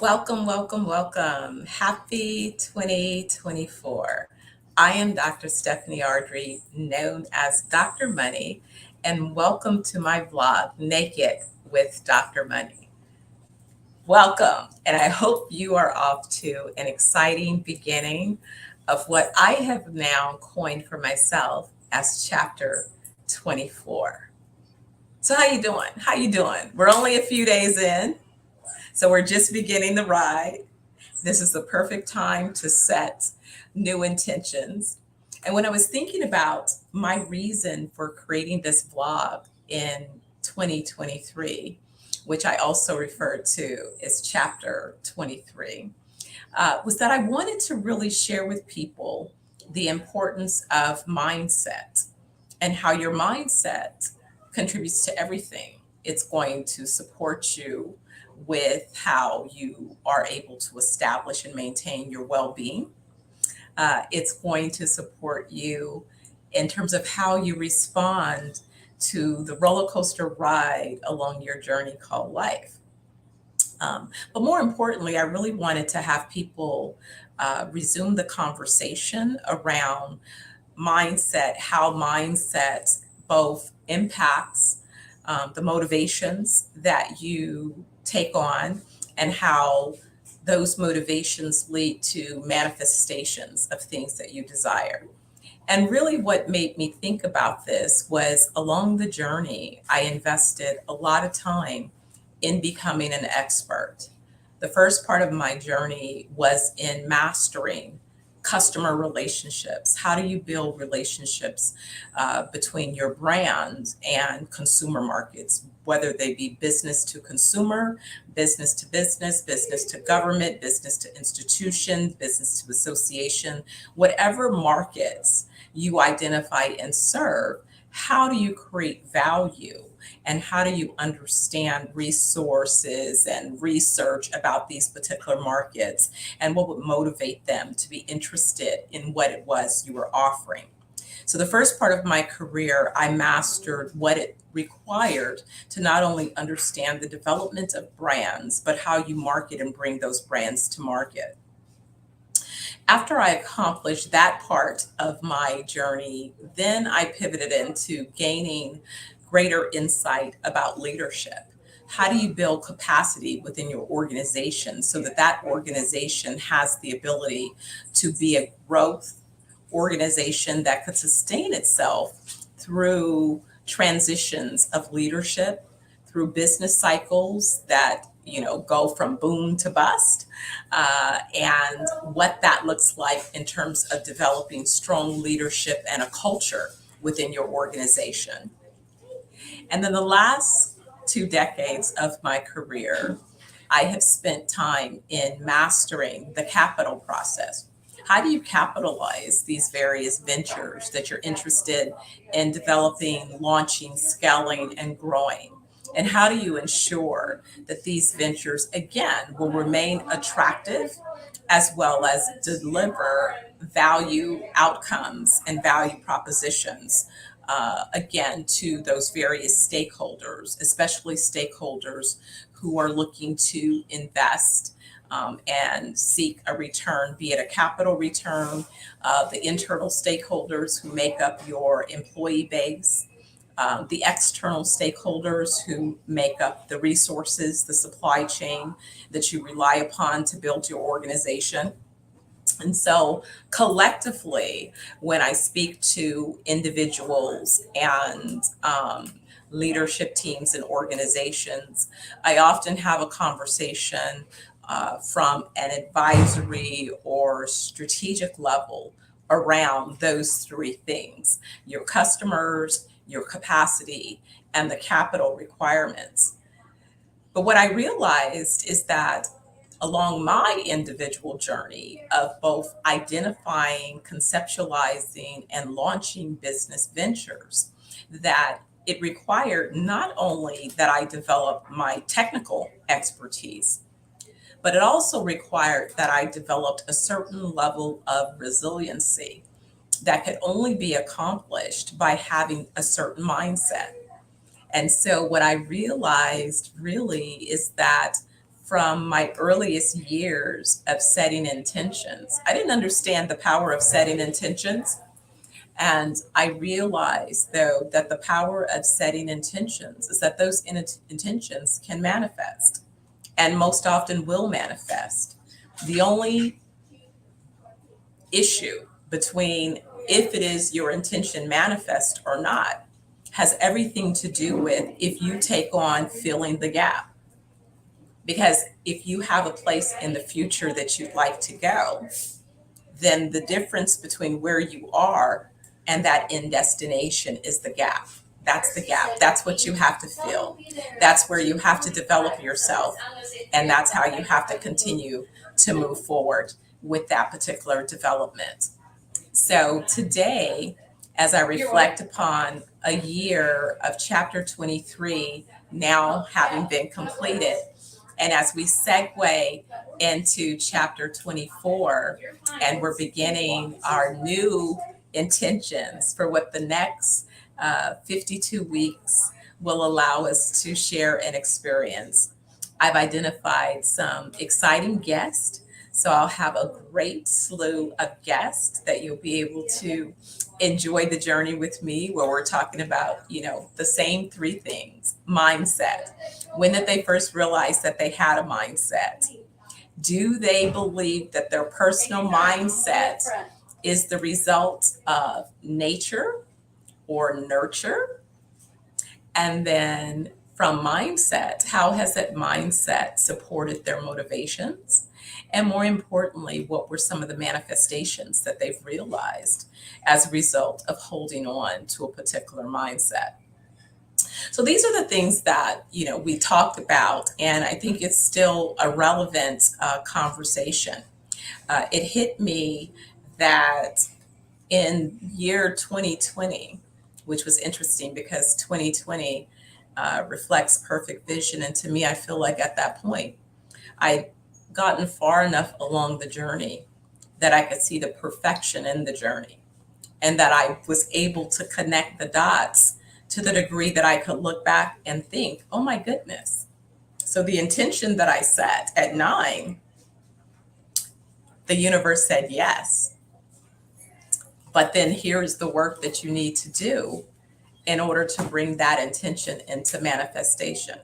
Welcome, welcome, welcome. Happy 2024. I am Dr. Stephanie Ardrey, known as Dr. Money, and welcome to my vlog, Naked with Dr. Money. Welcome, and I hope you are off to an exciting beginning of what I have now coined for myself as chapter 24. So how you doing? How you doing? We're only a few days in, so we're just beginning the ride. This is the perfect time to set new intentions. And when I was thinking about my reason for creating this vlog in 2023, which I also referred to as chapter 23, was that I wanted to really share with people the importance of mindset and how your mindset contributes to everything. It's going to support you with how you are able to establish and maintain your well being. It's going to support you in terms of how you respond to the roller coaster ride along your journey called life. But more importantly, I really wanted to have people resume the conversation around mindset, how mindset both impacts the motivations that you take on and how those motivations lead to manifestations of things that you desire. And really, what made me think about this was along the journey, I invested a lot of time in becoming an expert. The first part of my journey was in mastering customer relationships. How do you build relationships between your brand and consumer markets, whether they be business to consumer, business to business, business to government, business to institution, business to association, whatever markets you identify and serve, how do you create value? And how do you understand resources and research about these particular markets? And what would motivate them to be interested in what it was you were offering? So, the first part of my career, I mastered what it required to not only understand the development of brands, but how you market and bring those brands to market. After I accomplished that part of my journey, then I pivoted into gaining greater insight about leadership. How do you build capacity within your organization so that that organization has the ability to be a growth organization that could sustain itself through transitions of leadership, through business cycles that go from boom to bust, and what that looks like in terms of developing strong leadership and a culture within your organization. And then the last 2 decades of my career, I have spent time in mastering the capital process. How do you capitalize these various ventures that you're interested in developing, launching, scaling, and growing? And how do you ensure that these ventures, again, will remain attractive as well as deliver value outcomes and value propositions, again, to those various stakeholders, especially stakeholders who are looking to invest and seek a return, be it a capital return, the internal stakeholders who make up your employee base, the external stakeholders who make up the resources, the supply chain that you rely upon to build your organization. And so, collectively, when I speak to individuals and leadership teams and organizations, I often have a conversation from an advisory or strategic level around those three things: your customers, your capacity, and the capital requirements. But what I realized is that along my individual journey of both identifying, conceptualizing, and launching business ventures, that it required not only that I develop my technical expertise, but it also required that I developed a certain level of resiliency that could only be accomplished by having a certain mindset. And so, what I realized really is that from my earliest years of setting intentions. I didn't understand the power of setting intentions. And I realized, though, that the power of setting intentions is that those intentions can manifest and most often will manifest. The only issue between if it is your intention manifest or not has everything to do with if you take on filling the gap. Because if you have a place in the future that you'd like to go, then the difference between where you are and that end destination is the gap. That's the gap. That's what you have to fill. That's where you have to develop yourself. And that's how you have to continue to move forward with that particular development. So today, as I reflect upon a year of chapter 23 now having been completed, and as we segue into chapter 24, and we're beginning our new intentions for what the next 52 weeks will allow us to share and experience, I've identified some exciting guests. So I'll have a great slew of guests that you'll be able to enjoy the journey with me, where we're talking about, the same three things. Mindset. When did they first realize that they had a mindset? Do they believe that their personal mindset is the result of nature or nurture? And then from mindset, how has that mindset supported their motivations? And more importantly, what were some of the manifestations that they've realized as a result of holding on to a particular mindset? So these are the things that, we talked about, and I think it's still a relevant conversation. It hit me that in year 2020, which was interesting because 2020 reflects perfect vision. And to me, I feel like at that point, I'd gotten far enough along the journey that I could see the perfection in the journey, and that I was able to connect the dots to the degree that I could look back and think, oh my goodness. So the intention that I set at 9, the universe said yes. But then here's the work that you need to do in order to bring that intention into manifestation.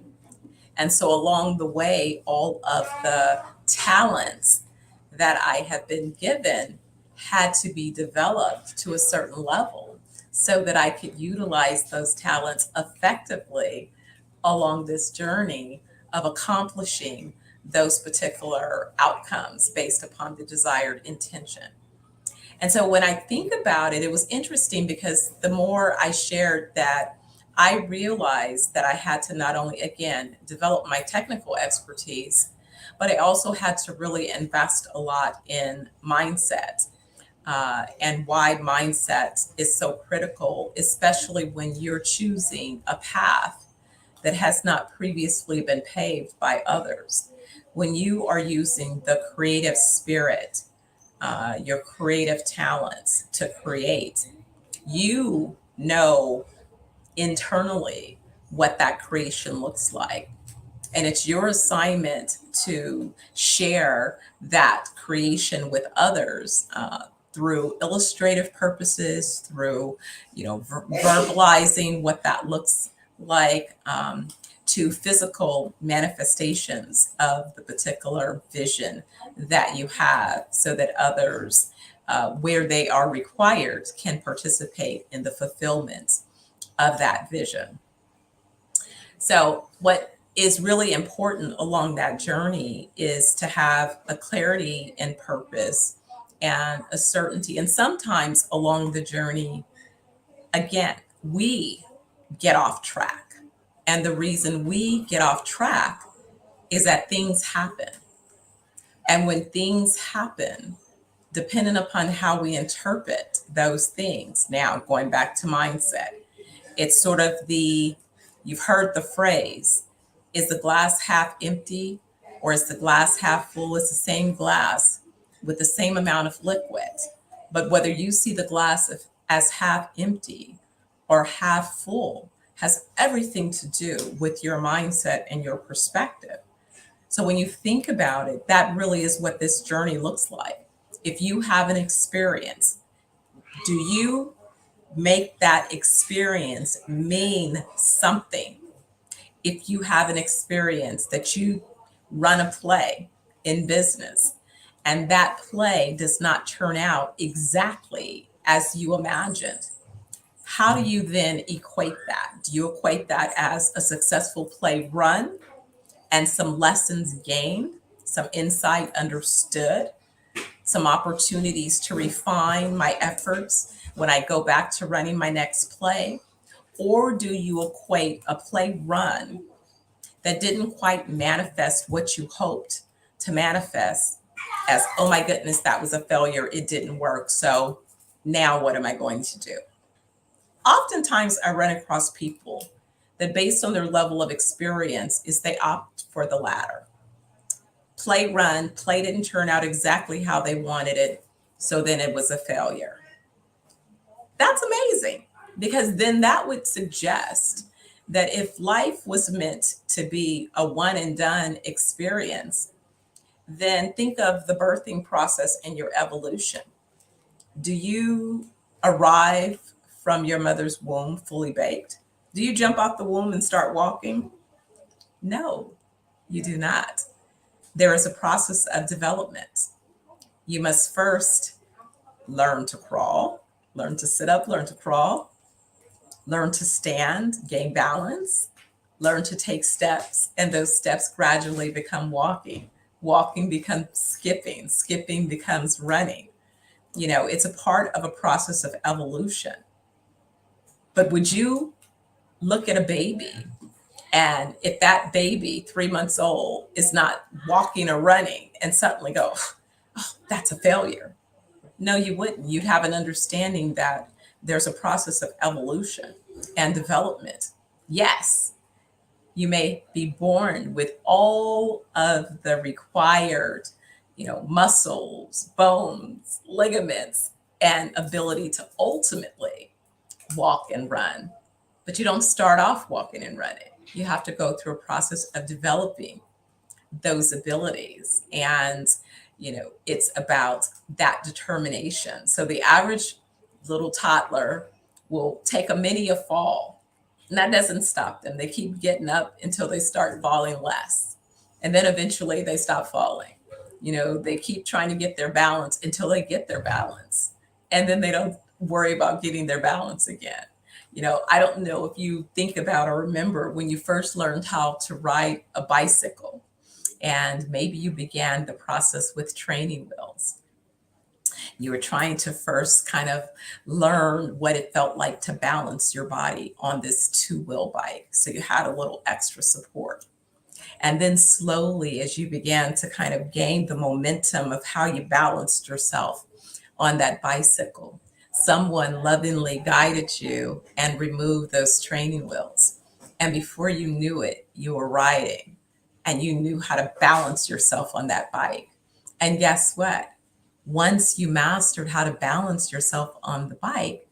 And so along the way, all of the talents that I have been given had to be developed to a certain level so that I could utilize those talents effectively along this journey of accomplishing those particular outcomes based upon the desired intention. And so when I think about it, it was interesting because the more I shared that, I realized that I had to not only, again, develop my technical expertise, but I also had to really invest a lot in mindset, and why mindset is so critical, especially when you're choosing a path that has not previously been paved by others. When you are using the creative spirit, your creative talents to create, you know internally what that creation looks like. And it's your assignment to share that creation with others through illustrative purposes, through verbalizing what that looks like, to physical manifestations of the particular vision that you have, so that others, where they are required, can participate in the fulfillment of that vision. So what is really important along that journey is to have a clarity and purpose and a certainty. And sometimes along the journey, again, we get off track. And the reason we get off track is that things happen. And when things happen, depending upon how we interpret those things, now going back to mindset, it's sort of you've heard the phrase, is the glass half empty or is the glass half full? It's the same glass with the same amount of liquid. But whether you see the glass as half empty or half full has everything to do with your mindset and your perspective. So when you think about it, that really is what this journey looks like. If you have an experience, do you make that experience mean something? If you have an experience that you run a play in business and that play does not turn out exactly as you imagined, how do you then equate that? Do you equate that as a successful play run and some lessons gained, some insight understood, some opportunities to refine my efforts when I go back to running my next play? Or do you equate a play run that didn't quite manifest what you hoped to manifest as, oh my goodness, that was a failure, it didn't work, so now what am I going to do? Oftentimes I run across people that based on their level of experience is they opt for the latter. Play run, play didn't turn out exactly how they wanted it, so then it was a failure. That's amazing, because then that would suggest that if life was meant to be a one and done experience, then think of the birthing process and your evolution. Do you arrive from your mother's womb fully baked? Do you jump off the womb and start walking? No, you do not. There is a process of development. You must first learn to crawl, learn to sit up, learn to crawl, learn to stand, gain balance, learn to take steps, and those steps gradually become walking. Walking becomes skipping, skipping becomes running. You know, it's a part of a process of evolution. But would you look at a baby, and if that baby, 3 months old, is not walking or running, and suddenly go, oh, that's a failure? No, you wouldn't. You'd have an understanding that there's a process of evolution and development. Yes, you may be born with all of the required, muscles, bones, ligaments, and ability to ultimately walk and run. But you don't start off walking and running. You have to go through a process of developing those abilities. And, it's about that determination. So the average little toddler will take a many a fall, and that doesn't stop them. They keep getting up until they start falling less. And then eventually they stop falling. They keep trying to get their balance until they get their balance. And then they don't worry about getting their balance again. I don't know if you think about or remember when you first learned how to ride a bicycle, and maybe you began the process with training wheels. You were trying to first kind of learn what it felt like to balance your body on this two-wheel bike. So you had a little extra support. And then slowly, as you began to kind of gain the momentum of how you balanced yourself on that bicycle, someone lovingly guided you and removed those training wheels. And before you knew it, you were riding and you knew how to balance yourself on that bike. And guess what? Once you mastered how to balance yourself on the bike,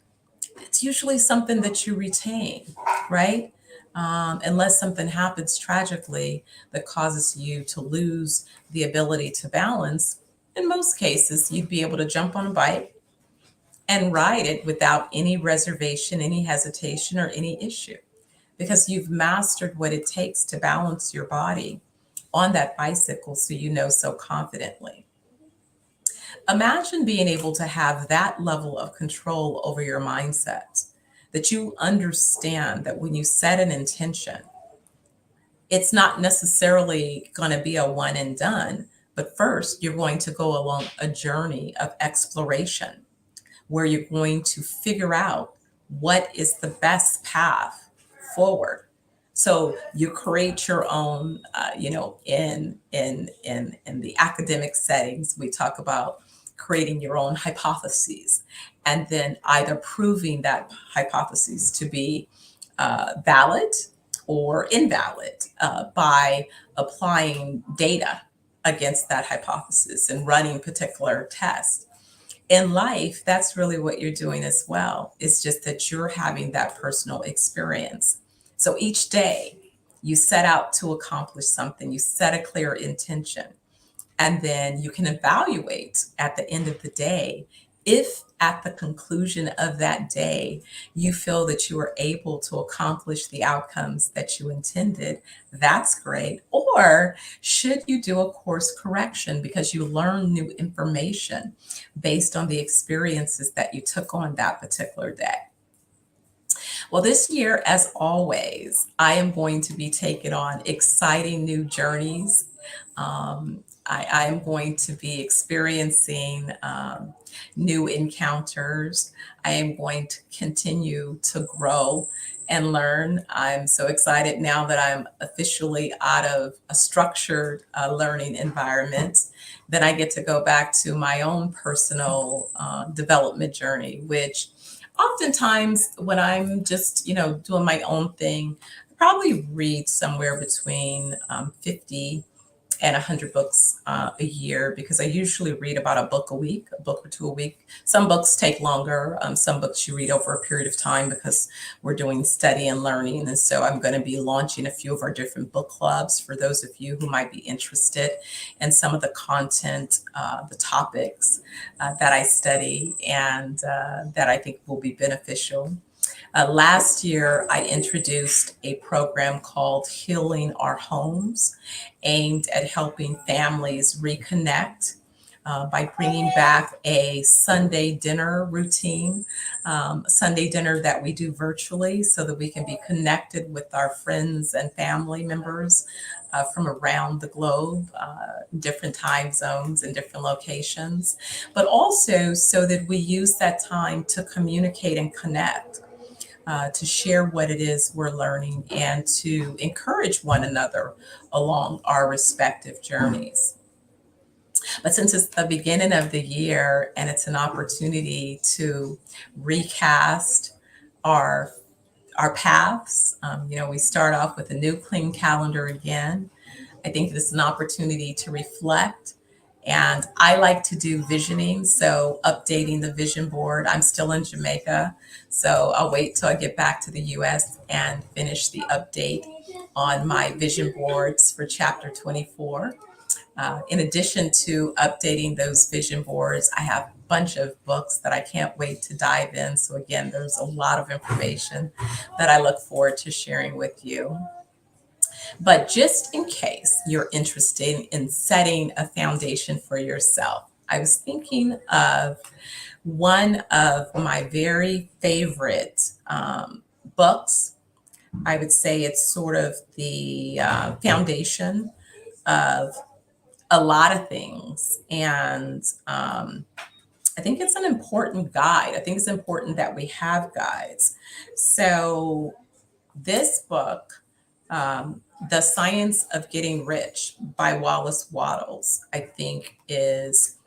it's usually something that you retain, right? Unless something happens tragically that causes you to lose the ability to balance. In most cases, you'd be able to jump on a bike and ride it without any reservation, any hesitation, or any issue, because you've mastered what it takes to balance your body on that bicycle so confidently. Imagine being able to have that level of control over your mindset, that you understand that when you set an intention, it's not necessarily going to be a one and done, but first you're going to go along a journey of exploration where you're going to figure out what is the best path forward. So you create your own, in the academic settings, we talk about creating your own hypotheses, and then either proving that hypothesis to be valid or invalid by applying data against that hypothesis and running particular tests. In life, that's really what you're doing as well. It's just that you're having that personal experience. So each day You set out to accomplish something, you set a clear intention, and then you can evaluate at the end of the day if at the conclusion of that day you feel that you were able to accomplish the outcomes that you intended. That's great. Or should you do a course correction because you learned new information based on the experiences that you took on that particular day? Well, this year, as always, I am going to be taking on exciting new journeys. I am going to be experiencing new encounters. I am going to continue to grow and learn. I'm so excited now that I'm officially out of a structured learning environment. Then I get to go back to my own personal development journey, which oftentimes when I'm just, doing my own thing, I probably read somewhere between 50 and 100 books a year, because I usually read about a book a week, a book or two a week. Some books take longer. Some books you read over a period of time because we're doing study and learning. And so I'm going to be launching a few of our different book clubs for those of you who might be interested in some of the content, the topics that I study and that I think will be beneficial. Last year, I introduced a program called Healing Our Homes, aimed at helping families reconnect by bringing back a Sunday dinner routine, Sunday dinner that we do virtually so that we can be connected with our friends and family members from around the globe, different time zones and different locations, but also so that we use that time to communicate and connect. To share what it is we're learning and to encourage one another along our respective journeys. But since it's the beginning of the year and it's an opportunity to recast our our paths, we start off with a new clean calendar again. I think this is an opportunity to reflect. And I like to do visioning, so updating the vision board. I'm still in Jamaica, so I'll wait till I get back to the US and finish the update on my vision boards for chapter 24. In addition to updating those vision boards, I have a bunch of books that I can't wait to dive in. So again, there's a lot of information that I look forward to sharing with you. But just in case you're interested in setting a foundation for yourself, I was thinking of one of my very favorite books. I would say it's sort of the foundation of a lot of things. And I think it's an important guide. I think it's important that we have guides. So this book, The Science of Getting Rich by Wallace Wattles, I think is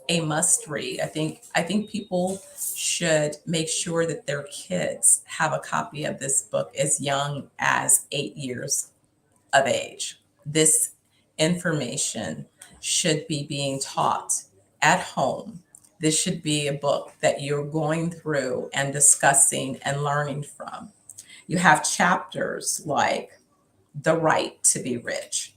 a must read. I think people should make sure that their kids have a copy of this book as young as 8 years of age. This information should be being taught at home. This should be a book that you're going through and discussing and learning from. You have chapters like the right to be rich.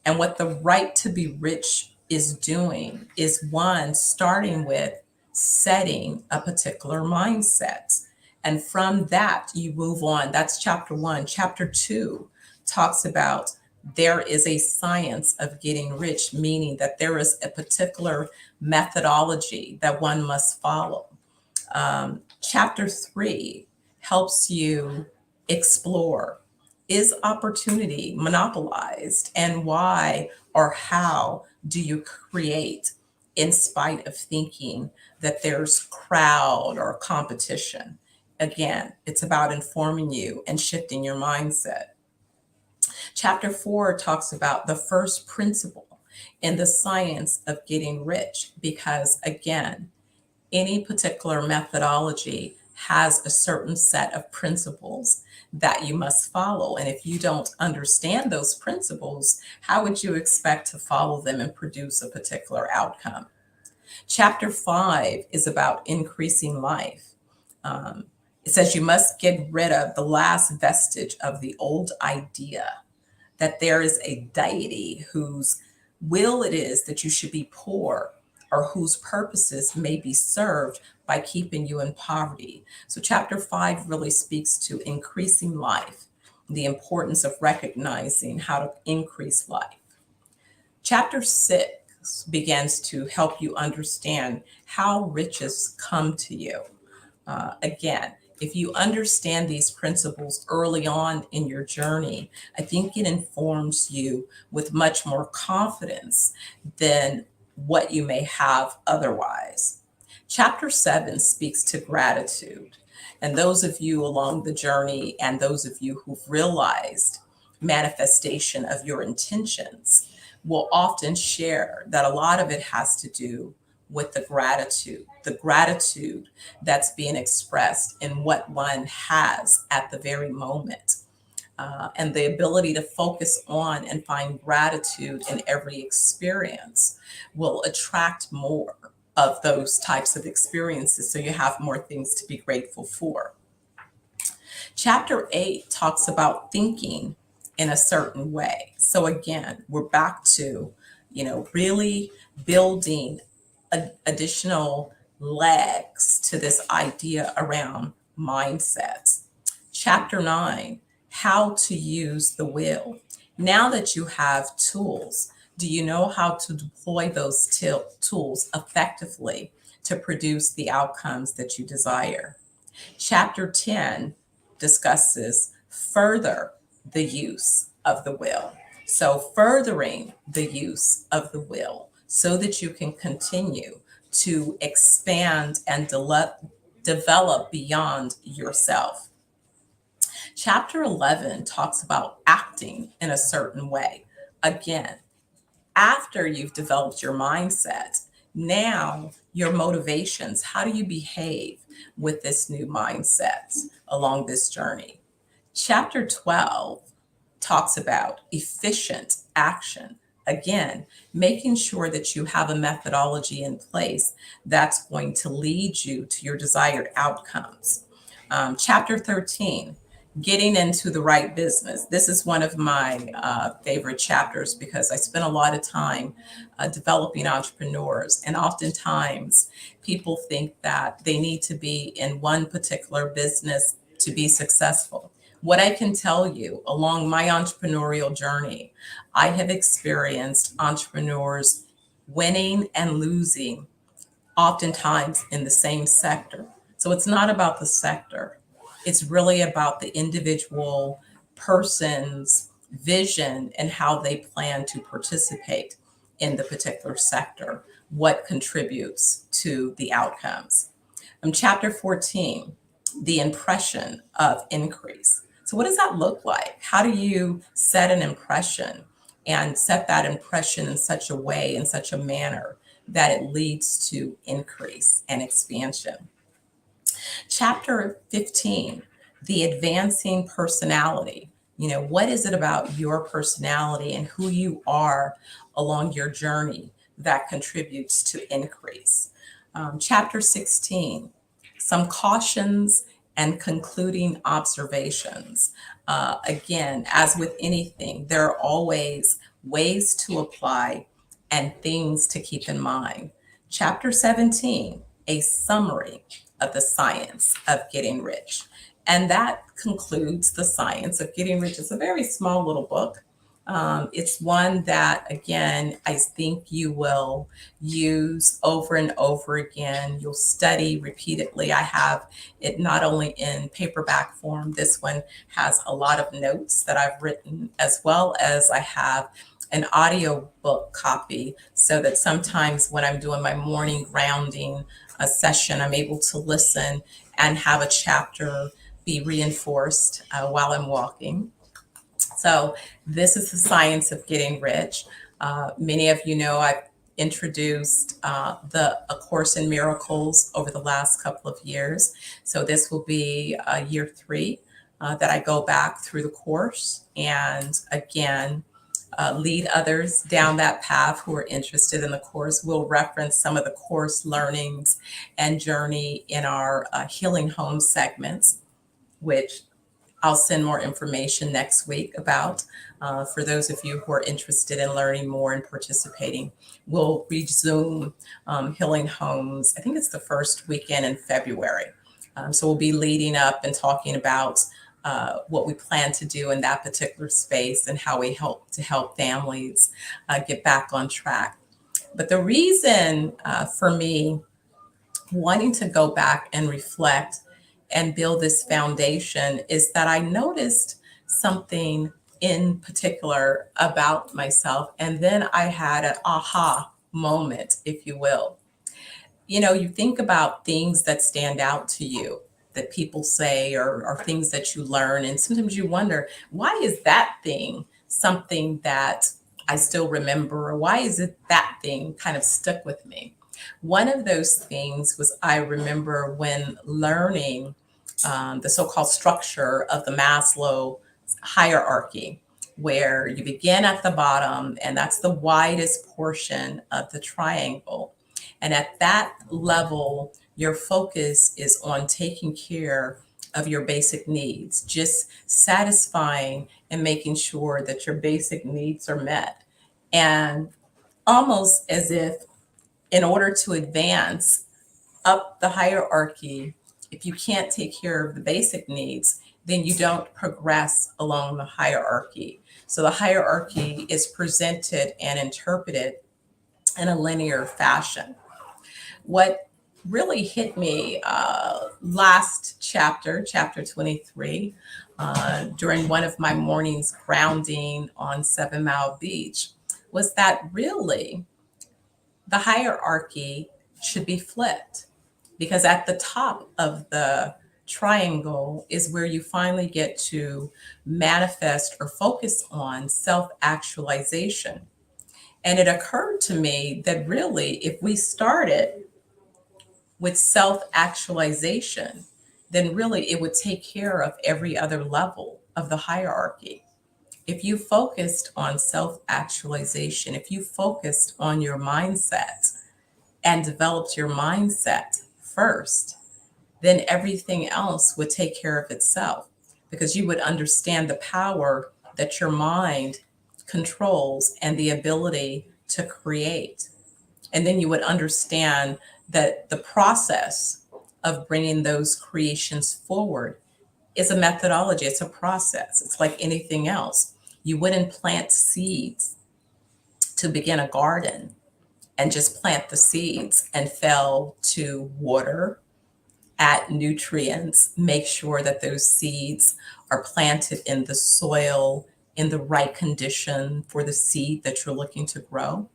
And what the right to be rich is doing is, one, starting with setting a particular mindset. And from that, you move on. That's chapter one. Chapter two talks about there is a science of getting rich, meaning that there is a particular methodology that one must follow. Chapter three helps you explore, is opportunity monopolized, and why or how do you create in spite of thinking that there's crowd or competition? Again, it's about informing you and shifting your mindset. Chapter four talks about the first principle in the science of getting rich, because again, any particular methodology has a certain set of principles that you must follow. And if you don't understand those principles, how would you expect to follow them and produce a particular outcome? Chapter five is about increasing life. It says you must get rid of the last vestige of the old idea that there is a deity whose will it is that you should be poor or whose purposes may be served by keeping you in poverty. So, chapter 5 really speaks to increasing life, the importance of recognizing how to increase life. Chapter 6 begins to help you understand how riches come to you. Again, if you understand these principles early on in your journey, I think it informs you with much more confidence than what you may have otherwise. Chapter 7 speaks to gratitude. And those of you along the journey and those of you who've realized manifestation of your intentions will often share that a lot of it has to do with the gratitude that's being expressed in what one has at the very moment. And the ability to focus on and find gratitude in every experience will attract more of those types of experiences. So you have more things to be grateful for. Chapter 8 talks about thinking in a certain way. So again, we're back to, really building additional legs to this idea around mindsets. Chapter 9, how to use the will. Now that you have tools, do you know how to deploy those tools effectively to produce the outcomes that you desire? Chapter 10 discusses further the use of the will. So, furthering the use of the will so that you can continue to expand and develop beyond yourself. Chapter 11 talks about acting in a certain way. Again, after you've developed your mindset, now your motivations, how do you behave with this new mindset along this journey? Chapter 12 talks about efficient action. Again, making sure that you have a methodology in place that's going to lead you to your desired outcomes. Chapter 13, getting into the right business. This is one of my favorite chapters because I spent a lot of time developing entrepreneurs. And oftentimes people think that they need to be in one particular business to be successful. What I can tell you along my entrepreneurial journey, I have experienced entrepreneurs winning and losing oftentimes in the same sector. So it's not about the sector. It's really about the individual person's vision and how they plan to participate in the particular sector, what contributes to the outcomes. Chapter 14, the impression of increase. So, what does that look like? How do you set an impression and set that impression in such a way, in such a manner that it leads to increase and expansion? Chapter 15, the advancing personality. What is it about your personality and who you are along your journey that contributes to increase? Chapter 16, some cautions and concluding observations. Again, as with anything, there are always ways to apply and things to keep in mind. Chapter 17, a summary of the science of getting rich. And that concludes the science of getting rich. It's a very small little book. It's one that, again, I think you will use over and over again. You'll study repeatedly. I have it not only in paperback form, this one has a lot of notes that I've written, as well as I have an audio book copy so that sometimes when I'm doing my morning grounding session, I'm able to listen and have a chapter be reinforced while I'm walking. So this is the science of getting rich. Many of you know I've introduced A Course in Miracles over the last couple of years. So this will be year 3 that I go back through the course. And again, lead others down that path who are interested in the course. We'll reference some of the course learnings and journey in our Healing Home segments, which I'll send more information next week about for those of you who are interested in learning more and participating. We'll resume Healing Homes. I think it's the first weekend in February. So we'll be leading up and talking about what we plan to do in that particular space and how we help families get back on track. But the reason for me wanting to go back and reflect and build this foundation is that I noticed something in particular about myself. And then I had an aha moment, if you will. You know, you think about things that stand out to you that people say or things that you learn. And sometimes you wonder, why is that thing something that I still remember? Or why is it that thing kind of stuck with me? One of those things was I remember when learning the so-called structure of the Maslow hierarchy, where you begin at the bottom, and that's the widest portion of the triangle. And at that level, your focus is on taking care of your basic needs, just satisfying and making sure that your basic needs are met. And almost as if in order to advance up the hierarchy, if you can't take care of the basic needs, then you don't progress along the hierarchy. So the hierarchy is presented and interpreted in a linear fashion. What really hit me last chapter, chapter 23, during one of my mornings grounding on 7 Mile Beach, was that really the hierarchy should be flipped, because at the top of the triangle is where you finally get to manifest or focus on self-actualization. And it occurred to me that really, if we started with self-actualization, then really it would take care of every other level of the hierarchy. If you focused on self-actualization, if you focused on your mindset and developed your mindset first, then everything else would take care of itself, because you would understand the power that your mind controls and the ability to create. And then you would understand that the process of bringing those creations forward is a methodology, it's a process. It's like anything else. You wouldn't plant seeds to begin a garden and just plant the seeds and fail to water, add nutrients, make sure that those seeds are planted in the soil in the right condition for the seed that you're looking to grow.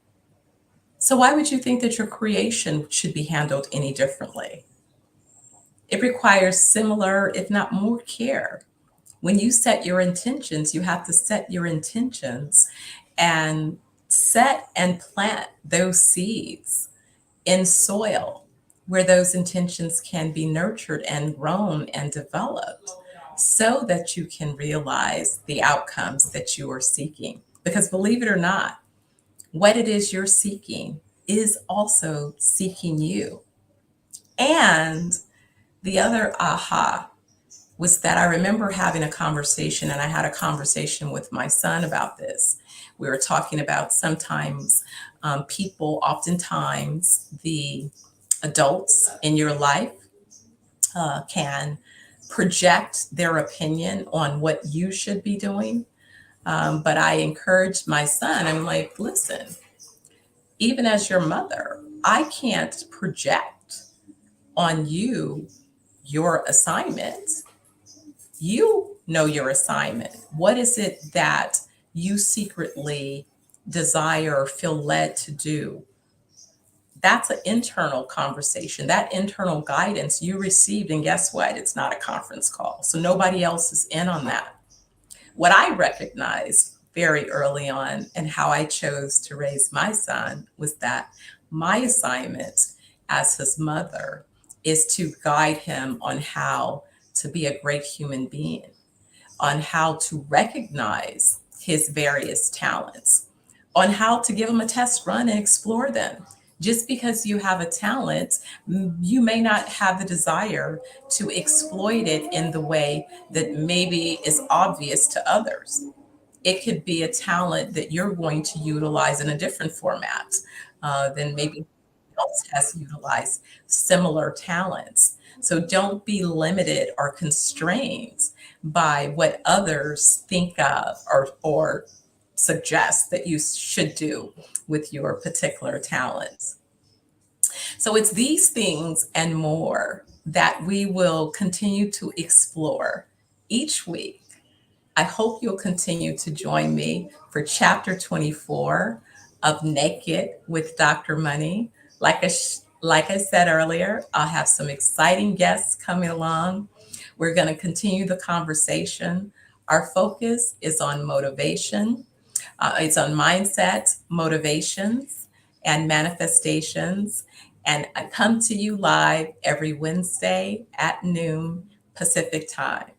So why would you think that your creation should be handled any differently? It requires similar, if not more, care. When you set your intentions, you have to set your intentions and set and plant those seeds in soil where those intentions can be nurtured and grown and developed so that you can realize the outcomes that you are seeking. Because believe it or not, what it is you're seeking is also seeking you. And the other aha was that I remember having a conversation, and I had a conversation with my son about this. We were talking about sometimes people, oftentimes the adults in your life can project their opinion on what you should be doing. But I encouraged my son, I'm like, listen, even as your mother, I can't project on you your assignment. You know your assignment. What is it that you secretly desire or feel led to do? That's an internal conversation. That internal guidance you received, and guess what? It's not a conference call. So nobody else is in on that. What I recognized very early on and how I chose to raise my son was that my assignment as his mother is to guide him on how to be a great human being, on how to recognize his various talents, on how to give them a test run and explore them. Just because you have a talent, you may not have the desire to exploit it in the way that maybe is obvious to others. It could be a talent that you're going to utilize in a different format than maybe else has utilized similar talents. So don't be limited or constrained by what others think of or suggest that you should do with your particular talents. So it's these things and more that we will continue to explore each week. I hope you'll continue to join me for chapter 24 of Naked with Dr. Money. Like I said earlier, I'll have some exciting guests coming along. We're going to continue the conversation. Our focus is on motivation, it's on mindset, motivations, and manifestations. And I come to you live every Wednesday at noon Pacific time.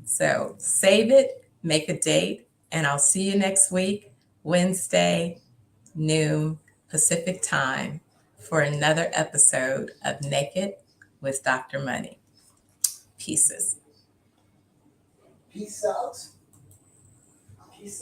So save it, make a date, and I'll see you next week, Wednesday, noon Pacific time, for another episode of Naked with Dr. Money. Pieces. Peace out. Peace in.